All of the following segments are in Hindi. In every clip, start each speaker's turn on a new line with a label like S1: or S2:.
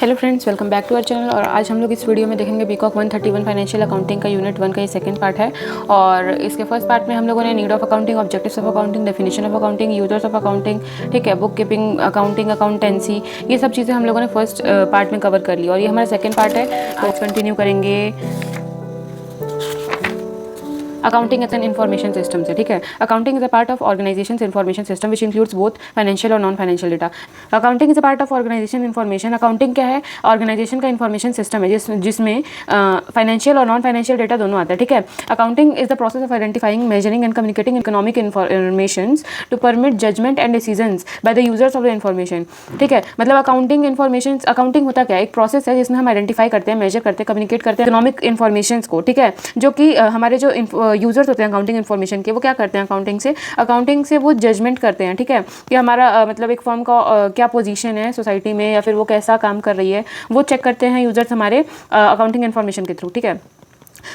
S1: Hello friends, welcome back to our channel. और आज हम लोग इस वीडियो में देखेंगे बीकॉक 131 फाइनेंशियल अकाउंटिंग का यूनिट 1 का ये सेकंड पार्ट है। और इसके फर्स्ट पार्ट में हम लोगों ने need of accounting, objectives of accounting, definition of accounting, users of accounting, ठीक है, बुक कीपिंग, अकाउंटिंग, अकाउंटेंसी, ये सब चीज़ें हम लोगों ने फर्स्ट पार्ट में कवर कर ली। और ये हमारा सेकेंड पार्ट है, आज कंटिन्यू करेंगे accounting as an information system से। ठीक है, accounting is a part of organisation information system which includes both financial और non financial data. Accounting is a part of organisation information. Accounting क्या है? ऑर्गेनाइजेशन का इन्फॉर्मेशन सिस्टम है जिसमें फाइनेंशियल और नॉन फाइनेंशियल डेटा दोनों आता है। ठीक है, accounting is the process of identifying, measuring and communicating economic information to permit judgement and decisions by the users of the information. ठीक है, मतलब अकाउंटिंग इन्फॉर्मेशन, अकाउंटिंग होता क्या है? एक प्रोसेस है जिसमें हम आइडेंटिफाई करते हैं, मेजर करते हैं, कम्युनिकेट करते हैं इकोनॉमिक इन्फॉर्मेशन को। ठीक है, जो कि हमारे जो यूजर्स होते हैं अकाउंटिंग इन्फॉर्मेशन के, वो क्या करते हैं? अकाउंटिंग से वो जजमेंट करते हैं। ठीक है, कि हमारा मतलब एक फर्म का क्या पोजीशन है सोसाइटी में, या फिर वो कैसा काम कर रही है, वो चेक करते हैं यूजर्स हमारे अकाउंटिंग इन्फॉर्मेशन के थ्रू। ठीक है,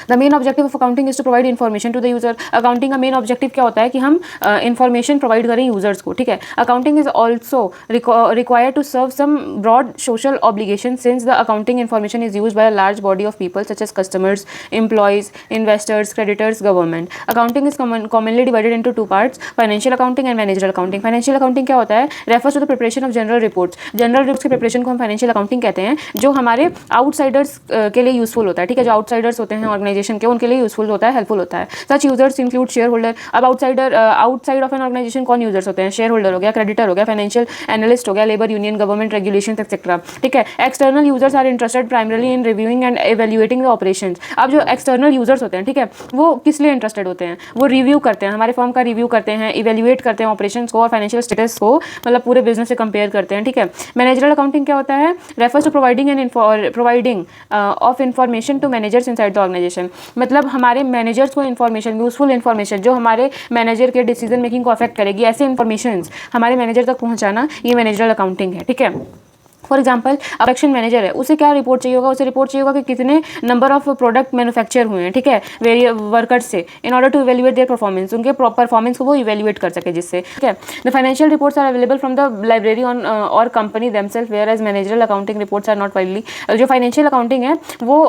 S1: the main objective of accounting is to provide information to the user. Accounting का मेन ऑब्जेक्टिव क्या होता है? कि हम इन्फॉर्मेशन प्रोवाइड करें यूजर्स को। ठीक है, accounting is also required to serve some broad social obligation since the accounting information is used by a large body of people such as customers, employees, investors, creditors, government. Accounting is commonly divided into two parts, financial accounting and managerial accounting. Financial accounting क्या होता है? Refers to the preparation of general reports. General reports की प्रिपरेशन को हम फाइनेंशियल अकाउंटिंग कहते हैं, जो हमारे आउटसाइडर्स के लिए यूजफुल होता है। ठीक है, जो आउटसाइडर्स होते हैं ऑर्गेनाइजेशन के, उनके लिए यूजफुल होता है, हेल्पफुल होता है। सच यूजर्स इंक्लूड शेयर होल्डर। अब आउटसाइड ऑफ एन ऑर्गेनाइजेशन कौन यूजर्स होते हैं? शेयर होल्डर हो गया, क्रेडिटर हो गया, फाइनेंशियल एनालिस्ट हो गया, labour union, government regulations etcetera. ठीक है, external users are interested primarily in reviewing and evaluating the operations. अब जो एक्सटर्नल यूजर्स होते हैं, ठीक है, वो किस लिए इंटरेस्टेड होते हैं? वो रिव्यू करते हैं, हमारे फर्म का रिव्यू करते हैं, इवैल्यूएट करते हैं ऑपरेशंस को और फाइनेंशियल स्टेटस को, मतलब पूरे बिजनेस से कंपेयर करते हैं। ठीक है, मैनेजरल अकाउंटिंग क्या होता है? Refers to providing of information to managers inside the organisation. मतलब हमारे मैनेजर्स को इन्फॉर्मेशन, यूजफुल इन्फॉर्मेशन, जो हमारे मैनेजर के डिसीजन मेकिंग को अफेक्ट करेगी, ऐसे इन्फॉर्मेशन हमारे मैनेजर तक पहुंचाना, ये मैनेजरल अकाउंटिंग है। ठीक है, फॉर एग्जाम्पल प्रोडक्शन मैनेजर है, उसे क्या रिपोर्ट चाहिए होगा? उसे रिपोर्ट चाहिए होगा कि कितने नंबर ऑफ प्रोडक्ट मैन्युफैक्चर हुए हैं। ठीक है, वेरियस वर्कर्स से, in order to evaluate their performance, उनके परफॉर्मेंस को वो इवैल्यूएट कर सके जिससे। ठीक है, the financial reports are available from the library on और company themselves, whereas managerial accounting reports are not widely. जो फाइनेंशियल अकाउंटिंग है वो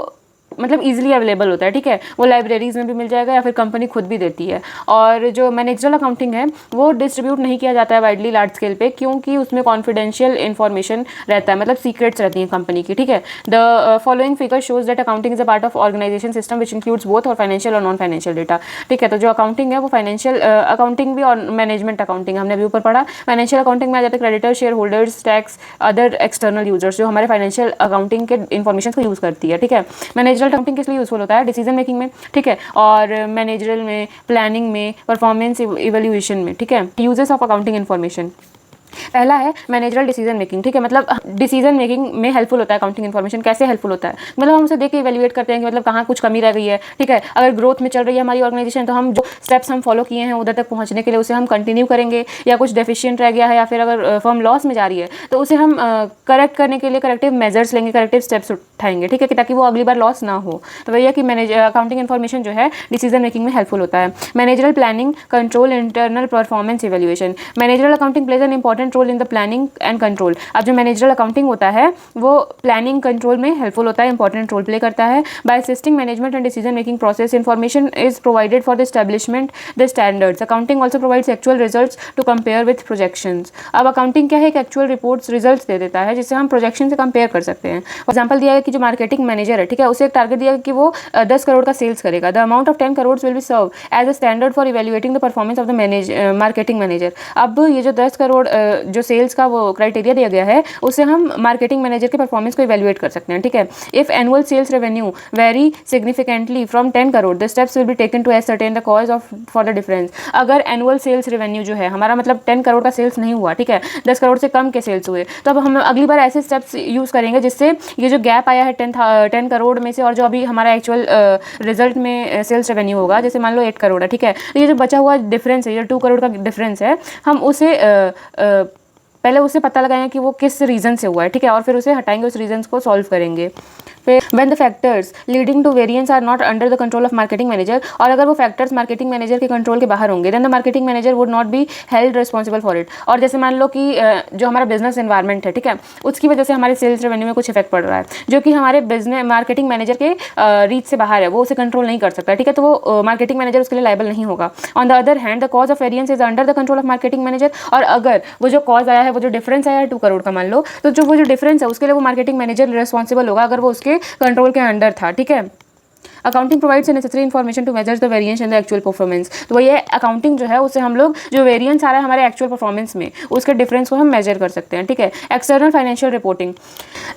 S1: मतलब इजीली अवेलेबल होता है। ठीक है, वो लाइब्रेरीज में भी मिल जाएगा या फिर कंपनी खुद भी देती है। और जो मैनेजरल अकाउंटिंग है वो डिस्ट्रीब्यूट नहीं किया जाता है वाइडली लार्ज स्केल पे, क्योंकि उसमें कॉन्फिडेंशियल इन्फॉर्मेशन रहता है, मतलब सीक्रेट्स रहती हैं कंपनी की। ठीक है, the following figure shows that accounting is a part of organisation system which includes both और फाइनेंशियल और नॉन फाइनेंशियल डेटा। ठीक है, तो जो अकाउंटिंग है वो फाइनेंशियल अकाउंटिंग भी और मैनेजमेंट अकाउंटिंग हमने अभी ऊपर पढ़ा। फाइनेंशियल अकाउंटिंग में आ जाते हैं creditor, share holders, tax, other external users, जो हमारे फाइनेंशियल अकाउंटिंग के इन्फॉर्मेशन को यूज करती है। ठीक है, मैनेजरल अकाउंटिंग किस लिए यूजफुल होता है? डिसीजन मेकिंग में। ठीक है, और मैनेजरल में, प्लानिंग में, परफॉर्मेंस इवैल्यूएशन में। ठीक है, यूजेस ऑफ अकाउंटिंग इन्फॉर्मेशन। पहला है मैनेजरल डिसीजन मेकिंग। ठीक है, मतलब डिसीजन मेकिंग में हेल्पफुल होता है अकाउंटिंग इन्फॉर्मेशन। कैसे हेल्पफुल होता है? मतलब हम उसे देख के इवैल्यूएट करते हैं कि मतलब कहाँ कुछ कमी रह गई है। ठीक है, अगर ग्रोथ में चल रही है हमारी ऑर्गेनाइजेशन, तो हम जो स्टेप्स हम फॉलो किए हैं उधर तक पहुंचने के लिए, उसे हम कंटिन्यू करेंगे। या कुछ डेफिशिएंट रह गया है, या फिर अगर फर्म लॉस में जा रही है, तो उसे हम करेक्ट करने के लिए करेक्टिव मेजर्स लेंगे, करेक्टिव स्टेप्स उठाएंगे। ठीक है, कि ताकि वो अगली बार लॉस ना हो। तो भैया कि अकाउंटिंग इन्फॉर्मेशन जो है डिसीजन मेकिंग में हेल्पफुल होता है। Managerial planning, control, internal performance evaluation. Managerial accounting plays an important role in the planning and control. अब जो मैनेजरल अकाउंटिंग होता है वो प्लानिंग कंट्रोल में हेल्पफुल होता है, इंपॉर्टेंट रोल प्ले करता है। By assisting management and decision making process, information is provided for the establishment the standards. Accounting also provides actual results to compare with projections. अब अकाउंटिंग क्या है? एक एक्चुअल रिपोर्ट्स रिजल्ट्स दे देता है जिससे हम प्रोजेक्शन से कंपेयर कर सकते हैं। फॉर एग्जाम्पल दिया है कि जो मार्केटिंग मैनेजर है, ठीक है, उसे एक टारगेट दिया कि वो 10 करोड़ का सेल्स करेगा। The amount of 10 crore will be serve as a standard for evaluating the performance of the marketing manager. अब ये जो 10 करोड़ जो सेल्स का वो क्राइटेरिया दिया गया है, उसे हम मार्केटिंग मैनेजर के परफॉर्मेंस को इवैल्यूएट कर सकते हैं। ठीक है, if annual sales revenue very significantly from 10 crore the steps will be taken to ascertain the cause of for the difference. अगर एनुअल सेल्स रेवेन्यू जो है हमारा मतलब 10 करोड़ का सेल्स नहीं हुआ, ठीक है, 10 करोड़ से कम के सेल्स हुए, तो अब हम अगली बार ऐसे स्टेप्स यूज करेंगे जिससे ये जो गैप आया है 10 करोड़ में से और जो अभी हमारा एक्चुअल रिजल्ट में सेल्स रेवेन्यू होगा, जैसे मान लो 8 करोड़ है, ठीक है, तो ये जो बचा हुआ डिफरेंस है, ये 2 करोड़ का डिफरेंस है, हम उसे पहले उसे पता लगाएंगे कि वो किस रीज़न से हुआ है। ठीक है, और फिर उसे हटाएंगे, उस रीज़न को सॉल्व करेंगे। When the factors leading to variance are not under the control of marketing manager, और अगर वो फैक्टर्स मार्केटिंग मैनेजर के कंट्रोल के बाहर होंगे, then the marketing manager would not be held responsible for it. और जैसे मान लो कि जो हमारा बिजनेस एनवायरनमेंट है, ठीक है, उसकी वजह से हमारे सेल्स रेवेन्यू में कुछ इफेक्ट पड़ रहा है जो कि हमारे बिजनेस मार्केटिंग मैनेजर के रीच से बाहर है, वो उसे कंट्रोल नहीं कर सकता, ठीक है, तो वो मार्केटिंग मैनेजर उसके लिए लायबल नहीं होगा। On the other hand the cause of variance is under the control of marketing manager, और अगर वो जो कॉज आया है, वो जो डिफरेंस आया है 2 करोड़ का मान लो, तो जो वो जो डिफरेंस है उसके लिए वो मार्केटिंग मैनेजर रिस्पॉन्सिबल होगा अगर वो उसके कंट्रोल के अंडर था, ठीक है। Accounting provides necessary information to measure the variance in the actual performance, तो वही अकाउंटिंग जो है उससे हम लोग जो वेरिएंस आ रहा है हमारे एक्चुअल परफॉर्मेंस में, उसके डिफरेंस को हम मेजर कर सकते हैं, ठीक है। External financial reporting,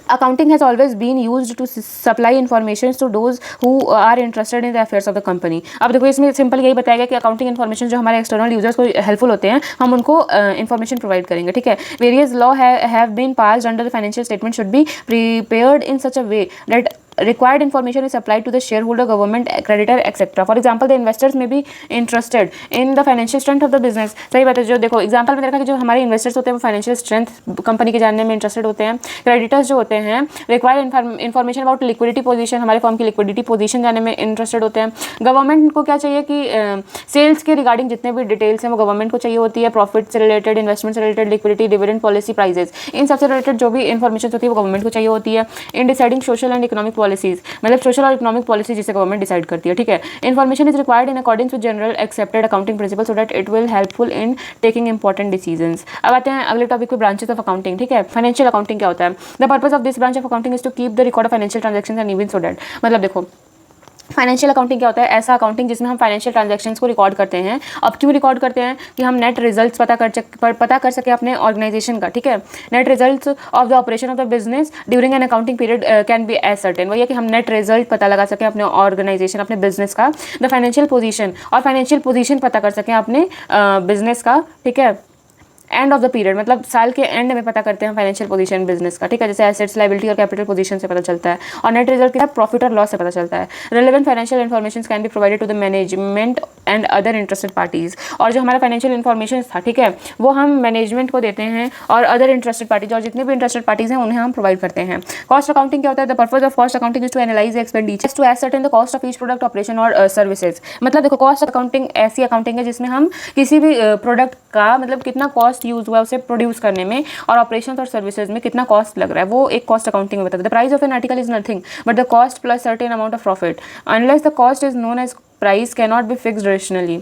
S1: accounting has always been used to supply information to those who are interested in the affairs of the company. अब देखो इसमें सिंपल यही बताया गया कि अकाउंटिंग इन्फॉर्मेशन जो हमारे एक्सटर्नल यूजर्स को हेल्पफुल होते हैं, हम उनको इन्फॉर्मेशन प्रोवाइड करेंगे, ठीक है। Various law have been passed under the financial statement should be prepared in such a way that required information is supplied to the shareholder, government, creditor, etc. For example, the investors may be interested in the financial strength of the business। सही बात है, जो देखो एग्जांपल में देखा कि जो हमारे इन्वेस्टर्स होते हैं वो फाइनेंशियल स्ट्रेंथ कंपनी के जानने में इंटरेस्टेड होते हैं। क्रेडिटर्स जो होते हैं required information about liquidity position, हमारे फर्म की लिक्विडिटी पोजीशन जानने में इंटरेस्टेड होते हैं। गवर्नमेंट को क्या चाहिए कि सेल्स के रिगार्डिंग जितने भी डिटेल्स हैं वो गवर्नमेंट को चाहिए होती है। प्रॉफिट से रिलेटेड, इन्वेस्टमेंट से related, liquidity, dividend policy, prices, इन सबसे रिलेटेड जो भी इन्फॉर्मेशन होती है वो गवर्नमेंट को चाहिए होती है। In deciding social and economic policies, मतलब सोशल और इकोनॉमिक पॉलिसी जिसे गवर्नमेंट डिसाइड करती है, ठीक है। Information is required in according with general accepted accounting principle so that it will helpful in taking important decisions. अब आते हैं अगले टॉपिक पे, ब्रांचेस ऑफ अकाउंटिंग, ठीक है। फाइनेंशियल अकाउंटिंग क्या होता है? The purpose of this branch of accounting is to keep the record of financial transactions and even so that, मतलब देखो फाइनेंशियल अकाउंटिंग क्या होता है? ऐसा अकाउंटिंग जिसमें हम फाइनेंशियल ट्रांजैक्शंस को रिकॉर्ड करते हैं। अब क्यों रिकॉर्ड करते हैं? कि हम नेट रिजल्ट्स पता कर सके अपने ऑर्गेनाइजेशन का, ठीक है। Net results of the operation of the business during an accounting period can be ascertain, वही है कि हम नेट रिजल्ट पता लगा सकें अपने ऑर्गेनाइजेशन, अपने बिजनेस का। द फाइनेंशियल पोजीशन, और फाइनेंशियल पोजीशन पता कर सकें अपने बिजनेस का, ठीक है। एंड ऑफ द पीरियड, मतलब साल के एंड में पता करते हैं फाइनेंशियल पोजीशन बिजनेस का, ठीक है। जैसे एसेट्स, लायबिलिटी और कैपिटल पोजीशन से पता चलता है। और नेट रिजल्ट क्या? प्रॉफिट और लॉस से पता चलता है। Relevant financial information can be provided to the management and other interested parties, और जो हमारा फाइनेंशियल इन्फॉर्मेशन था, ठीक है, वो हम मैनेजमेंट को देते हैं और अदर इंटरेस्टेड पार्टीज, और जितने भी इंटरेस्टेड पार्टीज हैं उन्हें हम प्रोवाइड करते हैं। कॉस्ट अकाउंटिंग क्या होता है? The purpose of cost accounting is to analyse expenditures to ascertain the cost of each product, operation और सर्विसेज। मतलब देखो कॉस्ट अकाउंटिंग ऐसी अकाउंटिंग है जिसमें हम किसी भी प्रोडक्ट का मतलब कितना कॉस्ट यूज हुआ उसे प्रोड्यूस करने में, और ऑपरेशंस और सर्विसेज में कितना कॉस्ट लग रहा है, वो एक कॉस्ट अकाउंटिंग में बताता है। The price of an article is nothing but the cost plus certain amount of profit unless the cost is known as price can not be fixed rationally.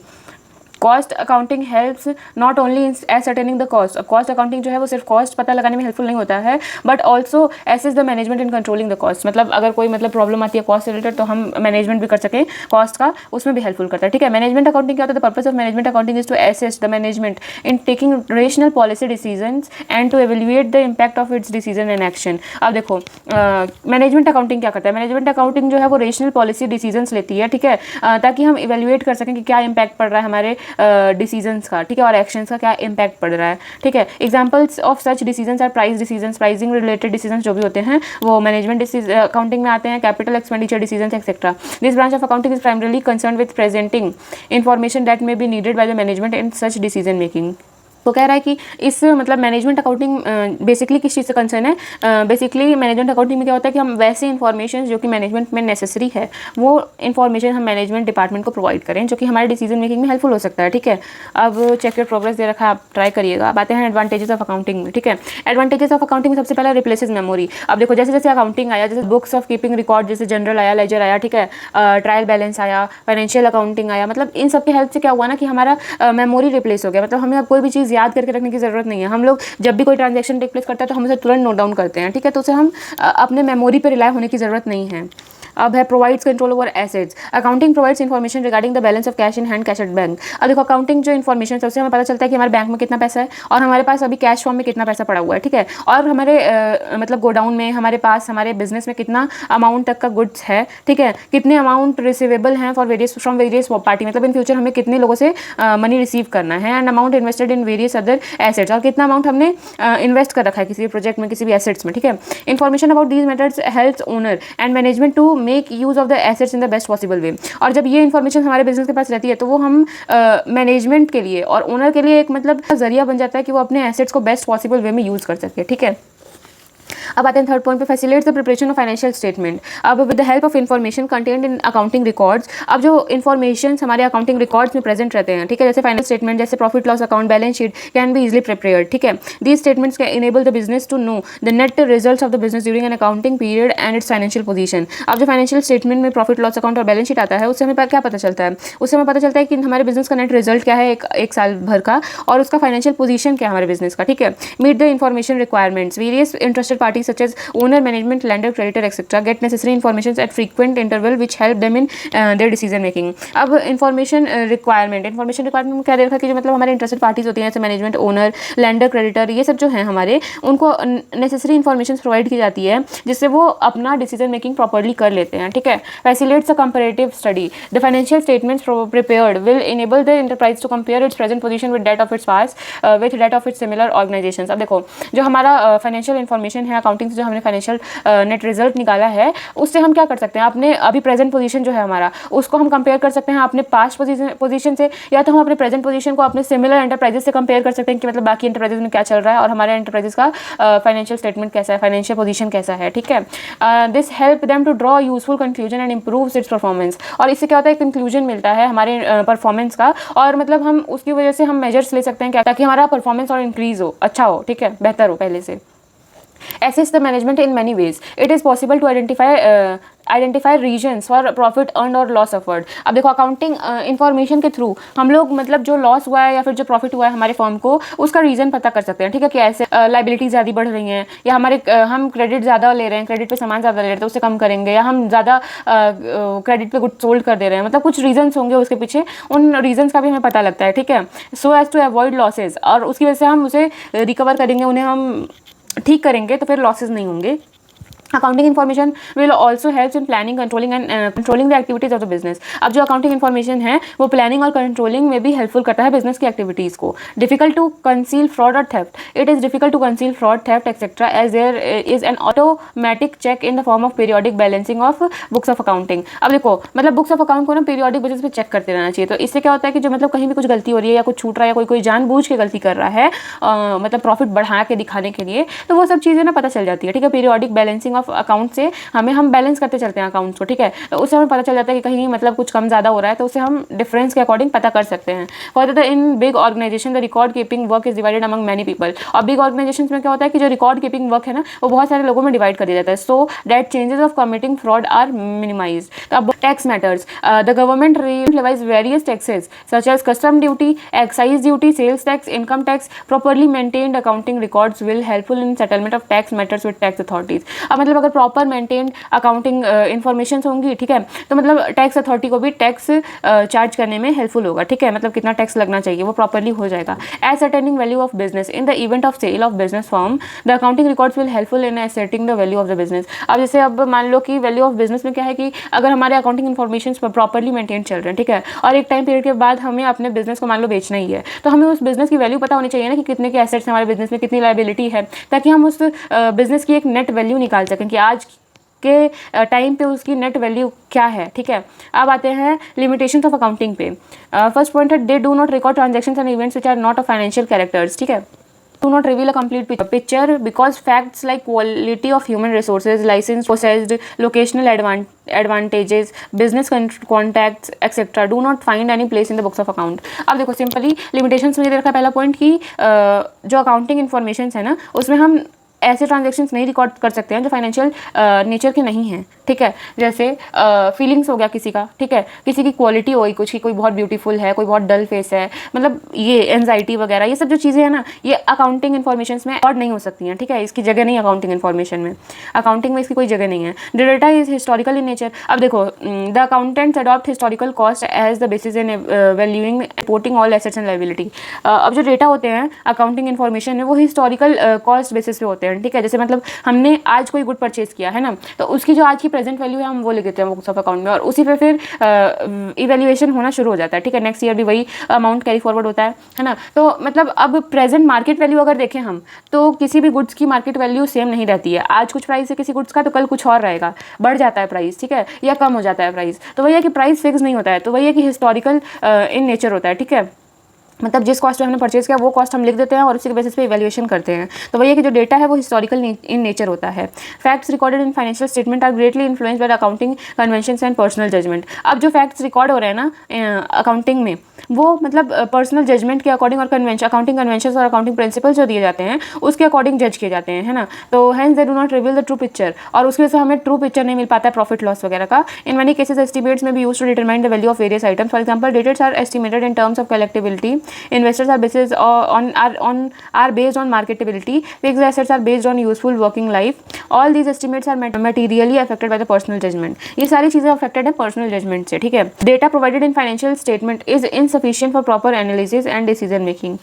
S1: Cost accounting helps not only in ascertaining the cost. अब कॉस्ट अकाउंटिंग जो है वो सिर्फ कॉस्ट पता लगाने में हेल्पफुल नहीं होता है, but also assist the management in controlling the cost. मतलब अगर कोई मतलब प्रॉब्लम आती है कॉस्ट से रिलेटेड तो हम मैनेजमेंट भी कर सकें कॉस्ट का, उसमें भी हेल्पफुल करता है, ठीक है। मैनेजमेंट अकाउंटिंग क्या होता है? The purpose of management accounting is to assist the management in taking rational policy decisions and to evaluate the impact of its decision and action. अब देखो मैनेजमेंट अकाउंटिंग क्या करता है? मैनेजमेंट अकाउंटिंग जो है वो रेशनल पॉलिसी डिसीजंस लेती है, ठीक है, ताकि हम इवेल्युएट कर सकें कि क्या इम्पैक्ट पड़ रहा है हमारे डिसीजन का, ठीक है, और एक्शंस का क्या इम्पैक्ट पड़ रहा है, ठीक है। Examples of such decisions are price decisions, pricing related decisions जो भी होते हैं वो मैनेजमेंट अकाउंटिंग में आते हैं। Capital expenditure decisions etcetera. This branch of accounting is primarily concern with presenting information that may be needed by the management in such decision making. तो कह रहा है कि इस मतलब मैनेजमेंट अकाउंटिंग बेसिकली किस चीज़ से कंसर्न है? बेसिकली मैनेजमेंट अकाउंटिंग में क्या होता है कि हम वैसे इन्फॉर्मेशन जो कि मैनेजमेंट में नेसेसरी है वो इन्फॉर्मेशन हम मैनेजमेंट डिपार्टमेंट को प्रोवाइड करें जो कि हमारे डिसीजन मेकिंग में हेल्पफुल हो सकता है, ठीक है। अब चेक योर प्रोग्रेस दे रखा है, आप ट्राई करिएगा। अब आते हैं एडवांटेजेस ऑफ अकाउंटिंग में, ठीक है। एडवांटेजेस ऑफ अकाउंटिंग सबसे पहले रिप्लेसेस मेमोरी। अब देखो जैसे जैसे अकाउंटिंग आया, जैसे बुक्स ऑफ कीपिंग रिकॉर्ड, जैसे जनरल आया, लेजर आया, ठीक है, ट्रायल बैलेंस आया, फाइनेंशियल अकाउंटिंग आया, मतलब इन सब के हेल्प से क्या हुआ ना कि हमारा मेमोरी रिप्लेस हो गया। मतलब हमें अब कोई भी चीज़ याद करके रखने की जरूरत नहीं है। हम लोग जब भी कोई ट्रांजैक्शन टेक प्लेस करता है तो हम उसे तुरंत नोट डाउन करते हैं, ठीक है, तो उसे हम अपने मेमोरी पर रिलाय होने की जरूरत नहीं है। अब है provides control over assets. Accounting provides information regarding the balance of cash in hand, cash at bank. अब देखो अकाउंटिंग जो इन्फॉर्मेशन है उससे हमें पता चलता है कि हमारे बैंक में कितना पैसा है और हमारे पास अभी कैश फॉर्म में कितना पैसा पड़ा हुआ है, ठीक है, और हमारे मतलब गोडाउन में हमारे पास हमारे बिजनेस में कितना अमाउंट तक का गुड्स है, ठीक है, कितने अमाउंट रिसीवेबल हैं for various from various party, मतलब इन फ्यूचर हमें कितने लोगों से मनी रिसीव करना है, and amount invested in various other assets, और कितना अमाउंट हमने इन्वेस्ट कर रखा है किसी भी प्रोजेक्ट में, किसी भी एसेट्स में, ठीक है। Information about these methods helps owner and management to make use of the assets in the best possible way. और जब ये इन्फॉर्मेशन हमारे बिजनेस के पास रहती है तो वो हम मैनेजमेंट के लिए और ओनर के लिए एक मतलब जरिया बन जाता है कि वो अपने एसेट्स को बेस्ट पॉसिबल वे में यूज़ कर सके, ठीक है। अब आते हैं थर्ड पॉइंट पे, facilitates the preparation of financial statement. अब with the help of information content in accounting records, अब जो इन्फॉर्मेशन हमारे अकाउंटिंग रिकॉर्ड्स में प्रेजेंट रहते हैं, ठीक है, जैसे फाइनेंशियल स्टेटमेंट, जैसे profit loss account, balance sheet can be easily prepared, ठीक है। These statements can enable the business to know the net results of the business during an accounting period and its financial position. अब जो फाइनेंशियल स्टेटमेंट में प्रॉफिट लॉस अकाउंट और बैलेंस शीट आता है, उससे हमें क्या पता चलता है? उससे हमें पता चलता है कि हमारे बिजनेस का नेट रिजल्ट क्या है एक साल भर का, और उसका फाइनेंशियल पोजीशन क्या है हमारे बिजनेस का, ठीक है। Meet the information requirements, various interested parties such as owner, management, lender, creditor, etc. get necessary information at frequent interval which help them in their decision making. अब information requirement में क्या दे रखा है कि जो मतलब हमारे इंटरेस्टेड पार्टीज होती हैं, जैसे मैनेजमेंट, ओनर, लेंडर, क्रेडिटर, ये सब जो हैं हमारे, उनको नेसेसरी इन्फॉर्मेशन प्रोवाइड की जाती है जिससे वो अपना डिसीजन मेकिंग प्रॉपरली कर लेते हैं, ठीक है। Facilitates a comparative study, the financial statements prepared will enable the enterprise to compare its present position with that of its past with that of its similar organizations. अब देखो, जो हमारा फाइनेंशियल इन्फॉर्मेशन है, अकाउंटिंग से जो हमने फाइनेंशियल नेट रिजल्ट निकाला है, उससे हम क्या कर सकते हैं, अपने अभी प्रेजेंट पोजीशन जो है हमारा, उसको हम कंपेयर कर सकते हैं अपने पास्ट पोजीशन से, या तो हम अपने प्रेजेंट पोजीशन को अपने सिमिलर एंटरप्राइजेस से कंपेयर कर सकते हैं कि मतलब बाकी एंटरप्राइजेस में क्या चल रहा है और हमारे एंटरप्राइजेस का फाइनेंशियल स्टेटमेंट कैसा है, फाइनेंशियल पोजीशन कैसा है, ठीक है। This help them to draw useful conclusion and improves its performance. और इससे क्या होता है, कंक्लूजन मिलता है हमारे परफॉर्मेंस का, और मतलब हम उसकी वजह से हम मेजर्स ले सकते हैं क्या, ताकि हमारा परफॉर्मेंस और इंक्रीज हो, अच्छा हो, ठीक है, बेहतर हो पहले से। Assess the management in many ways. It is possible to identify regions for profit earned or loss suffered. अब देखो, अकाउंटिंग इन्फॉर्मेशन के थ्रू हम लोग मतलब जो लॉस हुआ है या फिर जो प्रॉफिट हुआ है हमारे फर्म को, उसका रीज़न पता कर सकते हैं, ठीक है, कि ऐसे लाइबिलिटी ज़्यादा बढ़ रही हैं, या हम क्रेडिट ज़्यादा ले रहे हैं, क्रेडिट पे सामान ज़्यादा ले रहे हैं तो उससे कम करेंगे, या हम ज़्यादा क्रेडिट पे गुड सोल्ड कर दे रहे हैं, मतलब कुछ रीजंस होंगे उसके पीछे, उन रीजंस का भी हमें पता लगता है, ठीक है। So as to avoid losses, और उसकी वजह से हम उसे रिकवर करेंगे, उन्हें हम ठीक करेंगे, तो फिर लॉसेस नहीं होंगे। Accounting information will also help in planning, controlling and controlling the activities of the business. अब जो अकाउंटिंग इन्फॉर्मेशन है वो प्लानिंग और कंट्रोलिंग में भी हेल्पफुल करता है बिजनेस की एक्टिविटीज़ को। डिफिकल्ट टू कंसील फ्रॉड और theft, it is difficult to conceal fraud, theft etcetera as there is an automatic check in the form of periodic balancing of books of accounting. अब देखो, मतलब बुक्स ऑफ अकाउंट को ना पीरियोडिक बेसिस पे चेक करते रहना चाहिए, तो इससे क्या होता है कि जो मतलब कहीं भी कुछ गलती हो रही है या कुछ छूट रहा है या कोई जानबूझ के गलती कर रहा है, मतलब प्रॉफिट बढ़ा के दिखाने के लिए, तो वो सब चीज़ें ना पता चल जाती है, ठीक है। पीरियोडिक बैलेंसिंग ऑफ अकाउंट से हम बैलेंस करते चलते हैं अकाउंट्स को, ठीक है, तो उससे हमें पता चल जाता है कि कहीं मतलब कुछ कम ज़्यादा हो रहा है, तो उसे हम डिफरेंस के अकॉर्डिंग पता कर सकते हैं। Further, in big organization the record keeping work is divided among many people. और बिग ऑर्गेनाइजेशन में क्या होता है कि जो रिकॉर्ड कीपिंग वर्क है ना, वो बहुत सारे लोगों में डिवाइड कर दिया जाता है, so that changes of committing fraud are minimize. तो अब tax matters, the government revise various taxes such as custom duty, excise duty, sales tax, income tax. Properly maintained accounting records will helpful in settlement of tax matters with tax authorities. अब मतलब अगर प्रॉपर मेंटेन्ड अकाउंटिंग इन्फॉर्मेशन होंगी, ठीक है, तो मतलब टैक्स अथॉरिटी को भी टैक्स चार्ज करने में हेल्पफुल होगा, ठीक है, मतलब कितना टैक्स लगना चाहिए वो प्रॉपरली हो जाएगा। Ascertaining value of business, in the event of sale of business firm the accounting records will helpful in asserting the value of the business. अब जैसे अब मान लो कि वैल्यू ऑफ बिजनेस में क्या है कि अगर हमारे अकाउंटिंग इन्फॉर्मेशन प्रॉपरली मेंटेन चल रहे हैं, ठीक है, और एक टाइम पीरियड के बाद हमें अपने बिजनेस को मान लो बेचना ही है, तो हमें उस बिजनेस की वैल्यू पता होनी चाहिए ना कि कितने के एसेट्स हमारे बिजनेस में, कितनी लायबिलिटी है, ताकि हम उस बिजनेस की एक नेट वैल्यू निकाल सकें कि आज के टाइम पे उसकी नेट वैल्यू क्या है, ठीक है। अब आते हैं लिमिटेशंस ऑफ अकाउंटिंग पे। फर्स्ट पॉइंट है, they do not record transactions and events which are not of financial characters, ठीक है। Do not reveal a complete picture because facts like quality of human resources, license possessed, locational advantages, business contacts, etc. do not find any place in the books of account. अब देखो, सिंपली लिमिटेशंस में ये देखा पहला पॉइंट कि जो अकाउंटिंग इन्फॉर्मेशन है ना, उसमें हम ऐसे ट्रांजेक्शन्स नहीं रिकॉर्ड कर सकते हैं जो फाइनेंशियल नेचर के नहीं हैं, ठीक है। जैसे फीलिंग्स हो गया किसी का, ठीक है, किसी की क्वालिटी होगी कुछ की, कोई बहुत ब्यूटीफुल है, कोई बहुत डल फेस है, मतलब ये एंजाइटी वगैरह, ये सब जो चीज़ें हैं ना, ये अकाउंटिंग इन्फॉर्मेशन में रिकॉर्ड नहीं हो सकती हैं, ठीक है, इसकी जगह नहीं अकाउंटिंग इन्फॉर्मेशन में, अकाउंटिंग में इसकी कोई जगह नहीं है। The data is historical in nature. अब देखो, the accountants adopt historical cost as the basis in valuing reporting all assets and liability. अब जो डेटा होते हैं अकाउंटिंग इन्फॉर्मेशन में, वो हिस्टोरिकल कॉस्ट बेसिस पे होते हैं, ठीक है। जैसे मतलब हमने आज कोई गुड परचेज किया है ना, तो उसकी जो आज की प्रेजेंट वैल्यू है हम वो लिख देते हैं बुक्स ऑफ अकाउंट में, और उसी पे फिर इवैल्यूएशन होना शुरू हो जाता है, ठीक है। नेक्स्ट ईयर भी वही अमाउंट कैरी फॉरवर्ड होता है ना। तो मतलब अब प्रेजेंट मार्केट वैल्यू अगर देखें हम, तो किसी भी गुड्स की मार्केट वैल्यू सेम नहीं रहती है। आज कुछ प्राइस है किसी गुड्स का, तो कल कुछ और रहेगा, बढ़ जाता है प्राइस, ठीक है, या कम हो जाता है प्राइस। तो वही है कि प्राइस फिक्स नहीं होता है, तो वही है कि हिस्टोरिकल इन नेचर होता है, ठीक है। मतलब जिस कॉस्ट पे हमने परचेज किया वो कॉस्ट हम लिख देते हैं और उसी के बेसिस पे इवैल्यूएशन करते हैं। तो वही है कि जो डेटा है वो हिस्टोरिकल इन नेचर होता है। Facts recorded in financial statement are greatly influenced by accounting conventions and personal judgement. अब जो फैक्ट्स रिकॉर्ड हो रहे हैं ना अकाउंटिंग में, वो मतलब पर्सनल जजमेंट के अकॉर्डिंग और अकाउंटिंग कन्वेंशंस और अकाउंटिंग प्रिंसिपल्स जो दिए जाते हैं उसके अकॉर्डिंग जज किए जाते हैं, है ना। तो hence they do not reveal the true picture, और उसकी वजह से हमें ट्रू पिक्चर नहीं मिल पाता है प्रॉफिट लॉस वगैरह का। इन मेनी केसेस एस्टिमेट्स में भी use to determine the value of various items. For example debtors are estimated in terms of collectibility, investors are basis are based on marketability, fixed assets are based on useful working life. All these estimates are materially affected by the personal judgment. ये सारी चीजें affected है personal judgment से, ठीक है। Data provided in financial statement is insufficient for proper analysis and decision making.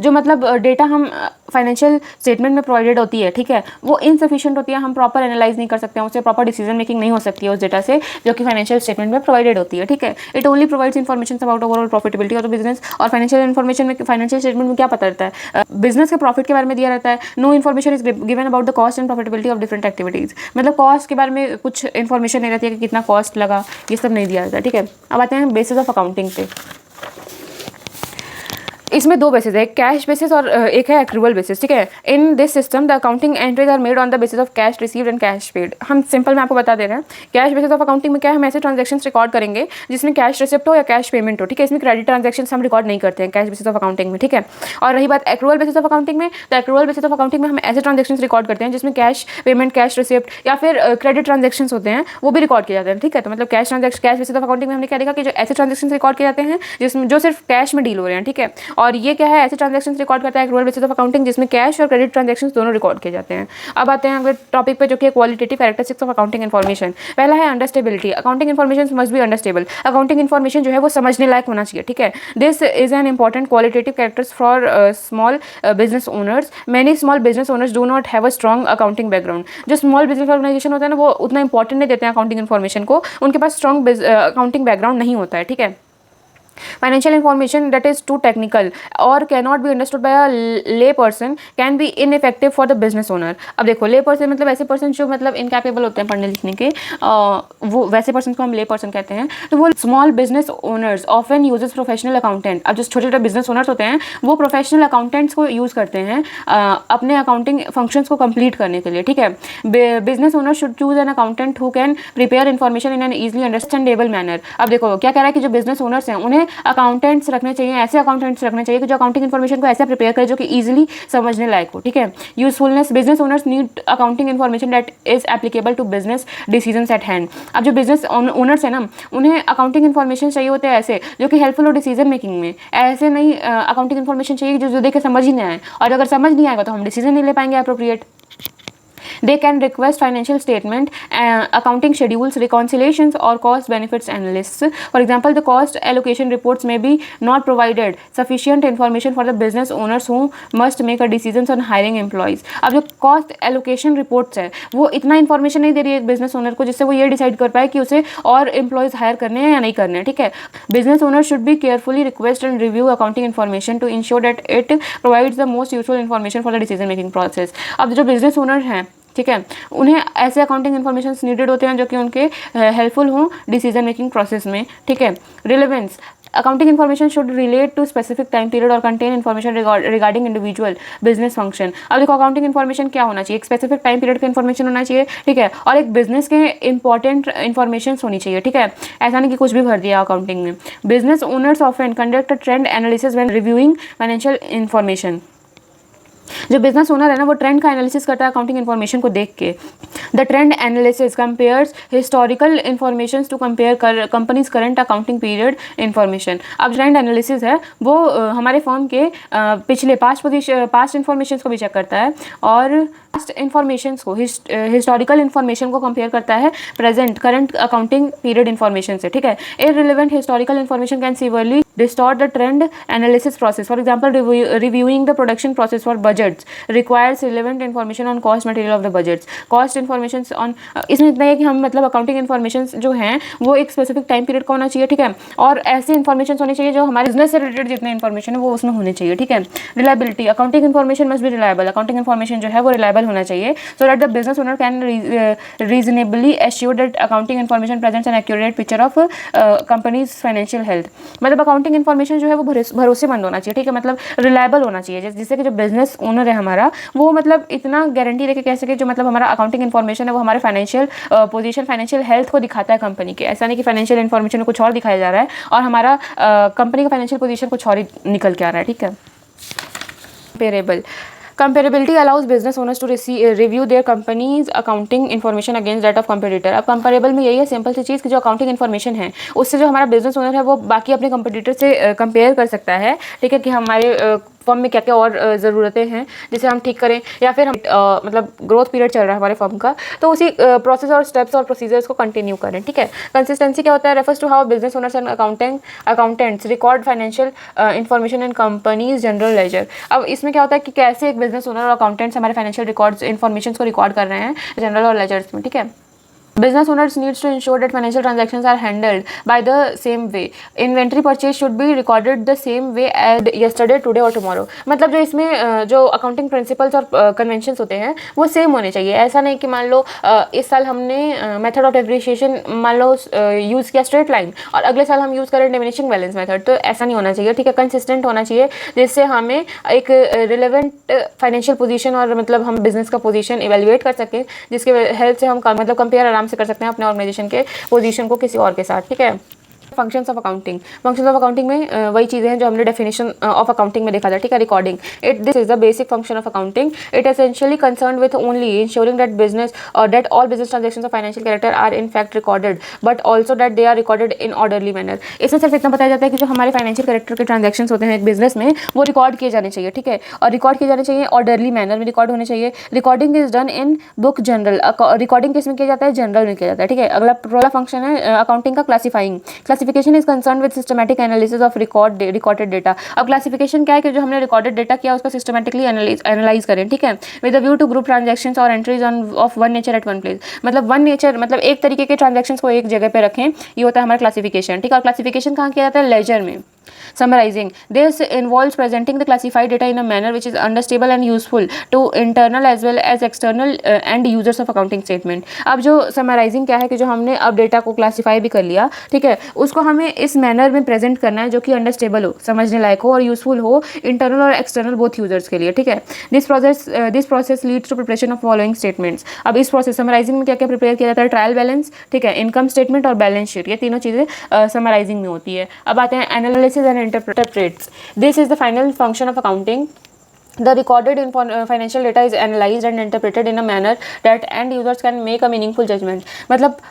S1: जो मतलब डेटा हम फाइनेंशियल स्टेटमेंट में प्रोवाइडेड होती है, ठीक है, वो इनसफिशिएंट होती है, हम प्रॉपर एनालाइज नहीं कर सकते हैं उससे, प्रॉपर डिसीजन मेकिंग नहीं हो सकती है उस डेटा से जो कि फाइनेंशियल स्टेटमेंट में प्रोवाइडेड होती है, ठीक है। It only provides information about overall profitability of the business. और फाइनेंशियल इन्फॉर्मेशन में, फाइनेंशियल स्टेटमेंट में क्या पता रहता है, बिजनेस के प्रॉफिट के बारे में दिया रहता है। No information is given about the cost and profitability of different activities. मतलब कॉस्ट के बारे में कुछ इन्फॉर्मेशन नहीं रहती है कि कितना कॉस्ट लगा, ये सब नहीं दिया रहता है, ठीक है। अब आते हैं बेसिस ऑफ अकाउंटिंग पे। इसमें दो बेसिस है, कैश बेसिस और एक है एक्रूवल बेसिस, ठीक है। In this system the accounting entries are made on the basis of cash received and cash paid. हम सिंपल में आपको बता दे रहे हैं, कैश बेसिस ऑफ अकाउंटिंग में क्या है, हम ऐसे ट्रांजैक्शंस रिकॉर्ड करेंगे जिसमें कैश रिसिप्ट हो या कैश पेमेंट हो, ठीक है। इसमें क्रेडिट ट्रांजैक्शंस हम रिकॉर्ड नहीं करते हैं कैश बेसिस ऑफ अकाउंटिंग में, ठीक है। और रही बात एक्रूवल बेसिस ऑफ अकाउंटिंग में, तो एक्रूवल बेसिस ऑफ अकाउंटिंग में हम ऐसे ट्रांजैक्शंस रिकॉर्ड करते हैं जिसमें कैश पेमेंट, कैश रिसिप्ट या फिर क्रेडिट ट्रांजैक्शंस होते हैं, वो भी रिकॉर्ड किए जाते हैं, ठीक है। तो मतलब कैश बेसिस ऑफ अकाउंटिंग में हमने क्या देखा कि जो ऐसे ट्रांजैक्शंस रिकॉर्ड किए जाते हैं जिसमें जो सिर्फ कैश में डील हो रहे हैं, ठीक है। और ये क्या है, ऐसे ट्रांजैक्शंस रिकॉर्ड करता है एक्रूवल बेसिस ऑफ अकाउंटिंग जिसमें कैश और क्रेडिट ट्रांजैक्शंस दोनों रिकॉर्ड किए जाते हैं। अब आते हैं अगले टॉपिक पे जो कि qualitative characteristics of accounting information. पहला है understandability. Accounting information must be understandable. Accounting information जो है वो समझने लायक होना चाहिए, ठीक है। This is an important qualitative characters for small business owners. Many small business owners do not have a strong accounting background. जो स्मॉल बिजनेस ऑर्गेनाइजेशन होता है ना, वो उतना इंपॉर्टेंट नहीं देते हैं अकाउंटिंग इन्फॉर्मेशन को, उनके पास स्ट्रॉन्ग अकाउंटिंग बैकग्राउंड नहीं होता है, ठीक है। Financial information that is too technical or cannot be understood by a lay person can be ineffective for the business owner. अब देखो lay person मतलब ऐसे person जो मतलब incapable होते हैं पढ़ने लिखने के, वो वैसे person को हम lay person कहते हैं। तो वो small business owners often uses professional accountant। अब जो छोटे छोटे business owners होते हैं वो professional accountants को use करते हैं अपने accounting functions को complete करने के लिए, ठीक है। Business owners should choose an accountant who can prepare information in an easily understandable manner। अब देखो क्या कह रहा है कि जो business owners हैं उन्हें अकाउंटेंट्स रखने चाहिए, ऐसे अकाउंटेंट्स रखने चाहिए कि जो अकाउंटिंग इन्फॉर्मेशन को ऐसा प्रिपेयर करे जो कि इजीली समझने लायक हो, ठीक है। Usefulness. Business owners need accounting information that is applicable to business decisions at hand. अब जो बिजनेस ओनर्स है ना, उन्हें अकाउंटिंग इन्फॉर्मेशन चाहिए होते हैं ऐसे जो कि हेल्पफुल हो डिसीजन मेकिंग में। ऐसे नहीं अकाउंटिंग इन्फॉर्मेशन चाहिए जो देख के समझ ही नहीं आए, और अगर समझ नहीं आएगा तो हम डिसीजन नहीं ले पाएंगे appropriate. They can request financial statement, accounting schedules, reconciliations or cost benefits analysis. For example, the cost allocation reports may be not provided sufficient information for the business owners who must make a decisions on hiring employees. अब जो cost allocation reports है वो इतना information नहीं दे रही है business owner को जिससे वो ये decide कर पाए कि उसे और employees hire करने हैं या नहीं करने हैं, ठीक है। Business owners should be carefully request and review accounting information to ensure that it provides the most useful information for the decision making process. अब जो business owners हैं, ठीक है, उन्हें ऐसे अकाउंटिंग इन्फॉर्मेशन नीडेड होते हैं जो कि उनके हेल्पफुल हों डिसीजन मेकिंग प्रोसेस में, ठीक है। Relevance. Accounting information should relate to specific time period और contain information regarding individual business function. अब देखो अकाउंटिंग इन्फॉर्मेशन क्या होना चाहिए, एक स्पेसिफिक टाइम पीरियड का इन्फॉर्मेशन होना चाहिए, ठीक है, और एक बिजनेस के इंपॉर्टेंट इन्फॉर्मेशन होनी चाहिए, ठीक है। ऐसा नहीं कि कुछ भी भर दिया अकाउंटिंग में। Business owners often conduct trend analysis when reviewing financial information. जो बिजनेस ओनर है ना वो ट्रेंड का एनालिसिस करता है अकाउंटिंग इन्फॉर्मेशन को देख के। The trend analysis compares historical information to compare companies current accounting period information. अब ट्रेंड एनालिसिस है वो हमारे फर्म के पिछले पास्ट इन्फॉर्मेशन को भी चेक करता है और पास्ट इन्फॉर्मेशन को हिस्टोरिकल इन्फॉर्मेशन को कंपेयर करता है present current accounting period information से, ठीक है। Irrelevant historical information can severely distort the trend analysis process. For example, reviewing the production process for budgets requires relevant information on cost material of the budgets. Cost information on इसमें इतना है कि हम मतलब अकाउंटिंग इन्फॉर्मेशन जो हैं वो एक स्पेसिफिक टाइम पीरियड का होना चाहिए, ठीक है, और ऐसे इन्फॉर्मेशन होनी चाहिए जो हमारे बिजनेस से रिलेटेड जितने इन्फॉर्मेशन है वो उसमें होने चाहिए, ठीक है। Reliability. Accounting information must B reliable. Accounting information जो है वो रिलायबल होना चाहिए so that the business owner can reasonably assure that accounting information presents an accurate picture of companies financial health. मतलब अकाउंटिंग अकाउंटिंग इन्फॉर्मेशन जो है वो भरोसेमंद होना चाहिए, ठीक है, मतलब रिलायबल होना चाहिए, जिससे कि जो बिजनेस ओनर है हमारा वो मतलब इतना गारंटी लेके कह सके जो मतलब हमारा अकाउंटिंग इन्फॉर्मेशन है वो हमारे फाइनेंशियल पोजीशन, फाइनेंशियल हेल्थ को दिखाता है कंपनी के। ऐसा नहीं कि फाइनेंशियल इन्फॉर्मेशन में कुछ और दिखाया जा रहा है और हमारा कंपनी का फाइनेंशियल पोजीशन कुछ और ही निकल के आ रहा है, ठीक है। Comparable Comparability allows business owners to review their company's accounting information against that of competitor। अब comparable में यही है सिंपल सी चीज़ कि जो अकाउंटिंग इन्फॉर्मेशन है उससे जो हमारा बिजनेस ओनर है वो बाकी अपने कंपटीटर से कंपेयर कर सकता है, ठीक है, कि हमारे फर्म में क्या क्या और ज़रूरतें हैं जिसे हम ठीक करें, या फिर हम मतलब ग्रोथ पीरियड चल रहा है हमारे फर्म का तो उसी प्रोसेस और स्टेप्स और प्रोसीजर्स को कंटिन्यू करें, ठीक है। कंसिस्टेंसी क्या होता है? Refers to how business owners and accountants record financial information in companies general ledger. अब इसमें क्या होता है कि कैसे एक बिजनेस ओनर और अकाउंटेंट्स हमारे फाइनेंशियल रिकॉर्ड्स इन्फॉर्मेशन को रिकॉर्ड कर रहे हैं जनरल और लेजर्स में, ठीक है। Business owners needs to ensure that financial transactions are handled by the same way. Inventory purchase should be recorded the same way as yesterday, today और tomorrow। मतलब जो इसमें जो अकाउंटिंग प्रिंसिपल्स और कन्वेंशंस होते हैं वो सेम होने चाहिए। ऐसा नहीं कि मान लो इस साल हमने मेथड ऑफ डेप्रिसिएशन मान लो यूज़ किया स्ट्रेट लाइन और अगले साल हम यूज़ करें डिमिनिशिंग बैलेंस मेथड, तो ऐसा नहीं होना चाहिए, ठीक है। कंसिस्टेंट होना चाहिए जिससे हमें एक रिलेवेंट फाइनेंशियल पोजीशन और मतलब हम बिजनेस का पोजीशन इवेल्युएट कर सकें, जिसके हेल्प से हम मतलब कंपेयर आराम से कर सकते हैं अपने ऑर्गेनाइजेशन के पोजीशन को किसी और के साथ, ठीक है। Functions of accounting. Functions of accounting में वही चीज़ें हैं जो हमने डेफिनेशन ऑफ अकाउंटिंग में देखा था, ठीक है। Recording, this is the basic function of accounting. It essentially concern with only insuring that business और that all business transactions of financial character are in fact recorded but also that they are recorded in orderly manner. इसमें सिर्फ इतना बताया जाता है कि जो हमारे फाइनेंशियल कैरेक्टर के ट्रांजेक्शन होते हैं एक बिजनेस में वो रिकॉर्ड किए जाने चाहिए, ठीक है, और रिकॉर्ड किए जाने चाहिए ऑर्डरली मैनर में रिकॉर्ड होने चाहिए। Recording is done in book general. Recording किस में किया जाता है? जनरल में किया जाता है, ठीक है। अगला फंक्शन है अकाउंटिंग का classifying. Classification is concern with systematic analysis of recorded data. अब क्लासिफिकेशन क्या है कि जो हमने रिकॉर्डेड डेटा किया उसका सिस्टमैटिकली एनालाइज करें, ठीक है, with a view to group transactions और entries of one nature at one place. मतलब वन नेचर मतलब एक तरीके के ट्रांजैक्शंस को एक जगह पे रखें, ये होता है हमारा क्लासिफिकेशन, ठीक है। और क्लासिफिकेशन कहाँ किया जाता है? लेजर में। Summarizing, this involves presenting the classified data in a manner which is understandable and useful to internal as well as external and users of accounting statement। अब जो समराइजिंग क्या है कि जो हमने अब डेटा को क्लासीफाई भी कर लिया, ठीक है, उसको हमें इस मैनर में प्रेजेंट करना है जो कि अंडरस्टेबल हो, समझने लायक हो और यूजफुल हो इंटरनल और एक्सटर्नल बोथ यूजर्स के लिए, ठीक है। This process leads to preparation of following statements. अब इस प्रोसेस समराइजिंग में क्या क्या प्रिपेयर किया जाता है? ट्रायल बैलेंस, ठीक है, इनकम स्टेटमेंट और बैलेंस शीट, ये तीनों चीज़ें समराइजिंग में होती है। अब आते हैं analysis and interprets। This is the final function of accounting। The recorded financial data is analyzed and interpreted in a manner that end users can make a meaningful judgment। मतलब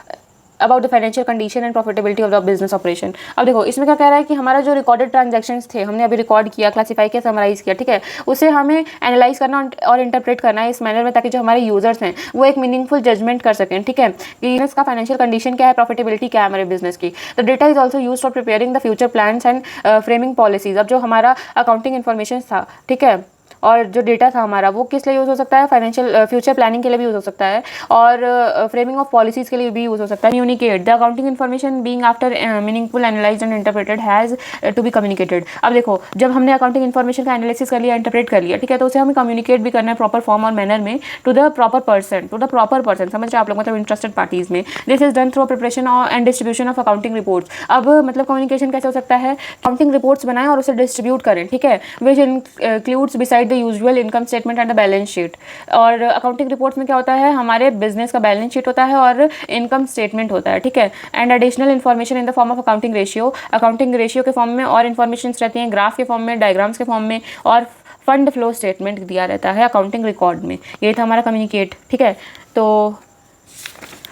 S1: about the financial condition and profitability of the business operation. अब देखो इसमें क्या कह रहा है कि हमारा जो रिकॉर्डेड ट्रांजैक्शंस थे हमने अभी रिकॉर्ड किया, क्लासीफाई किया, समराइज किया, ठीक है, उसे हमें एनालाइज करना और इंटरप्रेट करना है इस मैनर में ताकि जो हमारे यूजर्स हैं वो एक मीनिंगफुल जजमेंट कर सकें, ठीक है, कि बिजनेस का फाइनेंशियल कंडीशन क्या है, प्रॉफिटेबिलिटी क्या है हमारे बिजनेस की। The data is also use for preparing the future plans and framing policies. अब जो हमारा अकाउंटिंग इन्फॉर्मेशन था, ठीक है, और जो डेटा था हमारा वो किस लिए यूज़ हो सकता है? फाइनेंशियल फ्यूचर प्लानिंग के लिए भी यूज़ हो सकता है और फ्रेमिंग ऑफ पॉलिसीज़ के लिए भी यूज़ हो सकता है। Communicate the accounting information being after meaningful analysed and interpreted has to be communicated. अब देखो जब हमने अकाउंटिंग इन्फॉर्मेशन का एनालिसिस कर लिया, इंटरप्रेट कर लिया, ठीक है, तो उसे हमें कम्युनिकेट भी करना है प्रॉपर फॉर्म और मैनर में टू द प्रॉपर पर्सन समझ रहे आप लोग, मतलब इंटरेस्टेड पार्टीज़ में। This is done through preparation and distribution of accounting reports. अब मतलब कम्युनिकेशन कैसे हो सकता है? अकाउंटिंग रिपोर्ट्स बनाएं और उसे डिस्ट्रीब्यूट करें, ठीक है, which includes beside the usual income statement and the balance sheet. और अकाउंटिंग रिपोर्ट्स में क्या होता है? हमारे बिजनेस का बैलेंस शीट होता है और इनकम स्टेटमेंट होता है, ठीक है, and additional information in the form of accounting ratio के फॉर्म में और इन्फॉर्मेशन रहती हैं ग्राफ के फॉर्म में, डायग्राम्स के फॉर्म में और फंड फ्लो स्टेटमेंट दिया रहता है अकाउंटिंग रिकॉर्ड में। ये था हमारा कम्युनिकेट, ठीक है। तो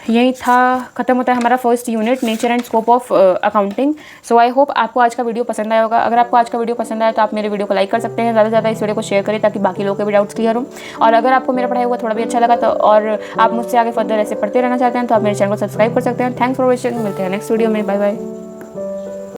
S1: यही था, खत्म होता है हमारा first unit nature and scope of accounting. So I hope आपको आज का वीडियो पसंद आया होगा। अगर आपको आज का वीडियो पसंद आया तो आप मेरे वीडियो को लाइक कर सकते हैं, ज़्यादा से ज़्यादा इस वीडियो को शेयर करें ताकि बाकी लोगों के भी डाउट्स क्लियर हों। और अगर आपको मेरा पढ़ाई हुआ थोड़ा भी अच्छा लगा तो और आप मुझसे आगे फर्दर ऐसे पढ़ते रहना चाहते हैं तो आप मेरे चैनल को सब्सक्राइब कर सकते हैं। थैंक्स फॉर वॉचिंग, मिलते हैं नेक्स्ट वीडियो में, बाय बाय।